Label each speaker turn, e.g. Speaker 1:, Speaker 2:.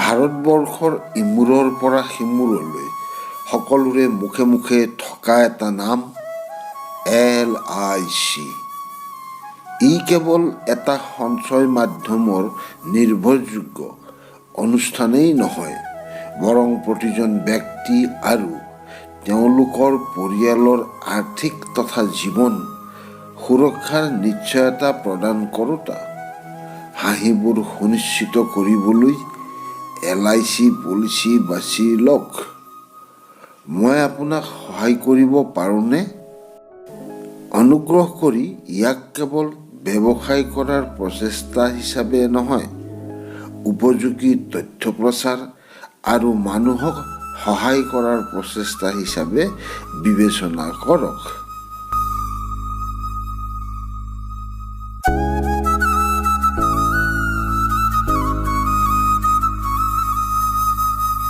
Speaker 1: ভাৰতবৰ্ষৰ ইমূৰৰ পৰা সিমূৰলৈ সকলোৰে মুখে মুখে থকা এটা নাম LIC। ই কেৱল এটা সঞ্চয় মাধ্যমৰ নিৰ্ভৰযোগ্য অনুষ্ঠানেই নহয়, বৰং প্ৰতিজন ব্যক্তি আৰু তেওঁলোকৰ পৰিয়ালৰ আৰ্থিক তথা জীৱন সুৰক্ষাৰ নিশ্চয়তা প্ৰদান কৰোঁতা। হাঁহিবোৰ সুনিশ্চিত কৰিবলৈ LIC পলিচি বাছি লওক। মই আপোনাক সহায় কৰিব পাৰোঁনে? অনুগ্ৰহ কৰি ইয়াক কেৱল ব্যৱসায় কৰাৰ প্ৰচেষ্টা হিচাপে নহয়, উপযোগী তথ্য প্ৰচাৰ আৰু মানুহক সহায় কৰাৰ প্ৰচেষ্টা হিচাপে বিবেচনা কৰক।